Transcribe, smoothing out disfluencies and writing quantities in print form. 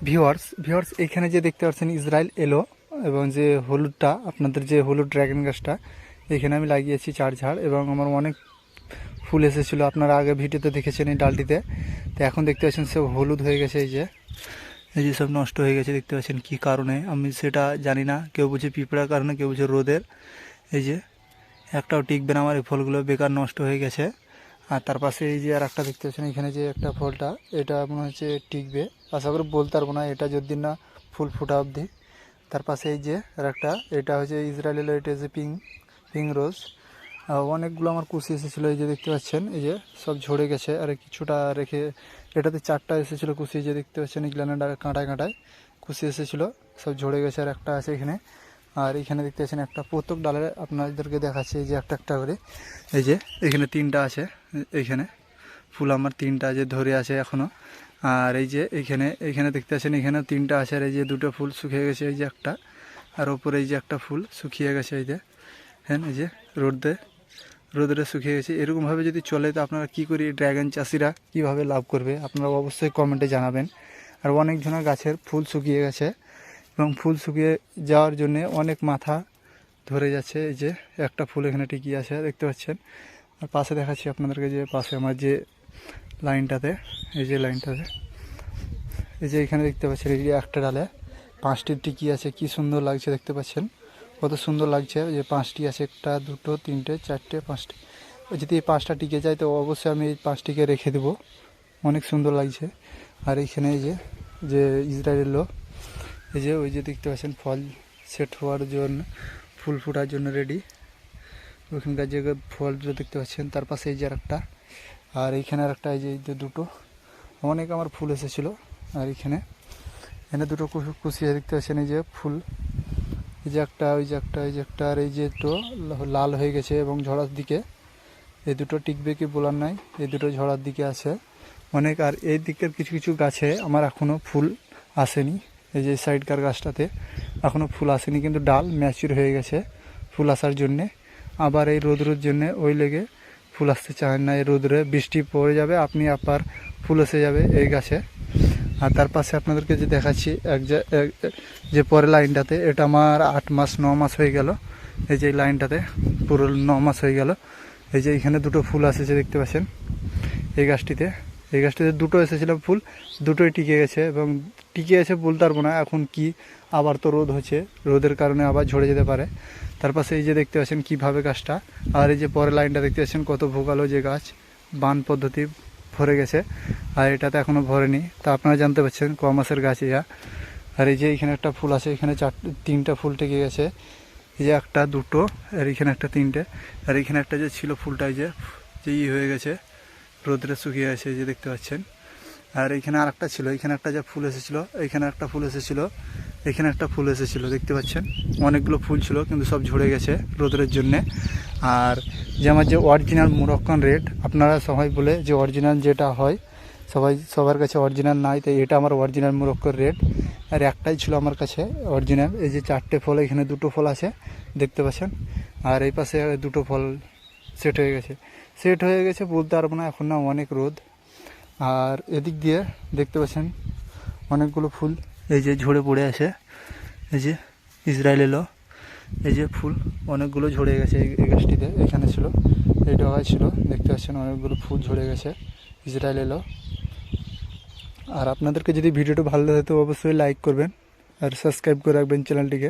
Viewers এখানে যে দেখতে পাচ্ছেন ইসরায়েল এলো, এবং যে হলুদটা আপনাদের যে হলুদ ড্রাগন গাছটা এখানে আমি লাগিয়েছি 4 ঝাড়, এবং আমার অনেক ফুল এসেছিলো। আপনারা আগে ভিডিওতে দেখেছেন এই ডালটিতে। তো এখন দেখতে পাচ্ছেন সব হলুদ হয়ে গেছে। এই যে সব নষ্ট হয়ে গেছে দেখতে পাচ্ছেন। কী কারণে আমি সেটা জানি না, কেউ বুঝে পিঁপড়ার কারণে, কেউ বুঝে রোদের। এই যে একটাও টিকবে না আমার, এই ফলগুলো বেকার নষ্ট হয়ে গেছে। আর তার পাশে এই যে আর একটা দেখতে পাচ্ছেন এখানে যে একটা ফলটা, এটা মনে হচ্ছে টিকবে, আশা করি বলতে পারবো না, এটা যদি না ফুল ফোটা অবধি। তার পাশে এই যে আর একটা, এটা হচ্ছে ইসরায়েলের, এটা হচ্ছে পিঙ্ক রোজ। অনেকগুলো আমার কুশি এসেছিলো, এই যে দেখতে পাচ্ছেন, এই যে সব ঝরে গেছে। আর কিছুটা রেখে, এটাতে 4টা এসেছিলো কুশি, যে দেখতে পাচ্ছেন এগুলানে কাঁটায় কাঁটায় কুশি এসেছিলো, সব ঝরে গেছে। আর একটা আছে এখানে। আর এখানে দেখতে পাচ্ছেন একটা, প্রত্যেক ডালে আপনাদেরকে দেখাচ্ছি এই যে একটা একটা করে। এই যে এখানে 3টা আছে, এইখানে ফুল আমার 3টা যে ধরে আছে এখনও। আর এই যে এইখানে দেখতে পাচ্ছেন এখানেও 3টা আছে। আর এই যে 2টো ফুল শুকিয়ে গেছে, এই যে একটা, আর ওপরে এই যে একটা ফুল শুকিয়ে গেছে। এই যে হ্যাঁ, এই যে রোদে শুকিয়ে গেছে। এরকমভাবে যদি চলে তো আপনারা কী করি, ড্রাগন চাষিরা কীভাবে লাভ করবে আপনারা অবশ্যই কমেন্টে জানাবেন। আর অনেকজনের গাছের ফুল শুকিয়ে গেছে, এবং ফুল শুকিয়ে যাওয়ার জন্যে অনেক মাথা ধরে যাচ্ছে। এই যে একটা ফুল এখানে টিকিয়ে আছে দেখতে পাচ্ছেন। আর পাশে দেখাচ্ছি আপনাদেরকে, যে পাশে আমার যে লাইনটাতে, এই যে লাইনটাতে, এই যে এখানে দেখতে পাচ্ছেন এই যে একটা ডালে 5টি টিকি আছে। কি সুন্দর লাগছে দেখতে পাচ্ছেন, কত সুন্দর লাগছে। যে 5টি আছে, 1 2 3 4 5টি। যদি এই 5টা টিকে যায় তো অবশ্যই আমি এই 5টিকে রেখে দেবো, অনেক সুন্দর লাগছে। আর এইখানে এই যে ইসরায়েলের লোক, এই যে ওই যে দেখতে পাচ্ছেন ফল সেট হওয়ার জন্য, ফুল ফোটার জন্য রেডি, ওখানকার যে ফলগুলো দেখতে পাচ্ছেন। তার পাশে এই যে একটা, আর এইখানে আর একটা, এই যে 2টো, অনেক আমার ফুল এসেছিলো। আর এখানে 2টো কুশি দেখতে পাচ্ছেন, এই যে ফুল, এই যে একটা, ওই যে একটা, এই যে একটা, আর এই যে তো লাল হয়ে গেছে এবং ঝড়ার দিকে। এই 2টো টিকবে কি বলার নাই, এই 2টো ঝড়ার দিকে আছে অনেক। আর এই দিকের কিছু কিছু গাছে আমার এখনও ফুল আসেনি, এই যে সাইডকার গাছটাতে এখনও ফুল আসেনি, কিন্তু ডাল ম্যাচিউর হয়ে গেছে ফুল আসার জন্যে। আবার এই রোদের জন্যে ওই লেগে ফুল আসতে চান না। এই রোদরে বৃষ্টি পড়ে যাবে, আপনি আবার ফুল এসে যাবে এই গাছে। আর তার পাশে আপনাদেরকে যে দেখাচ্ছি যে পরের লাইনটাতে, এটা আমার 8 মাস 9 মাস হয়ে গেল। এই যে লাইনটাতে পুরো 9 মাস হয়ে গেল। এই যে এখানে 2টো ফুল আসেছে দেখতে পাচ্ছেন এই গাছটিতে। 2টো এসেছিল ফুল, 2টোই টিকে গেছে, এবং টিকে আছে বলতে পারবো না এখন কি, আবার তো রোদ হচ্ছে, রোদের কারণে আবার ঝরে যেতে পারে। তার পাশে এই যে দেখতে পাচ্ছেন কীভাবে গাছটা, আর এই যে পরের লাইনটা দেখতে পাচ্ছেন কত ভোগালো, যে গাছ বান পদ্ধতি ভরে গেছে, আর এটাতে এখনও ভরেনি। তা আপনারা জানতে পারছেন ক মাসের গাছ ইয়া। আর এই যে এখানে একটা ফুল আছে, এখানে 3টা ফুল টিকে গেছে, এই যে 1 2, আর এখানে একটা 3টে। আর এখানে একটা যে ছিল ফুলটা, এই যে হয়ে গেছে, রোদ্রে শুকিয়ে গেছে, এই যে দেখতে পাচ্ছেন। আর এখানে আর একটা ছিল, এখানে একটা যে ফুল এসেছিলো, এখানে একটা ফুল এসেছিলো, এখানে একটা ফুল এসেছিলো দেখতে পাচ্ছেন। অনেকগুলো ফুল ছিল কিন্তু সব ঝরে গেছে রোদের জন্যে। আর যে আমার যে অরিজিনাল মোরক্কান রেড, আপনারা সবাই বলে যে অরিজিনাল যেটা হয়, সবার কাছে অরিজিনাল নাই, তাই এটা আমার অরিজিনাল মোরক্কান রেড। আর একটাই ছিল আমার কাছে অরিজিনাল। এই যে 4টে ফল, এখানে 2টো ফল আছে দেখতে পাচ্ছেন। আর এই পাশে 2টো ফল সেট হয়ে গেছে বলতে পারবো না, এখন না অনেক রোদ। আর এদিক দিয়ে দেখতে পাচ্ছেন অনেকগুলো ফুল এই যে ঝরে পড়ে আছে, এই যে ইসরায়েল এলো, এই যে ফুল অনেকগুলো ঝরে গেছে এই গাছটিতে। এখানে ছিল, এই ডগায় ছিল দেখতে পাচ্ছেন, অনেকগুলো ফুল ঝরে গেছে ইসরায়েল এলো। আর আপনাদেরকে যদি ভিডিওটা ভালো লাগে তো অবশ্যই লাইক করবেন আর সাবস্ক্রাইব করে রাখবেন চ্যানেলটিকে।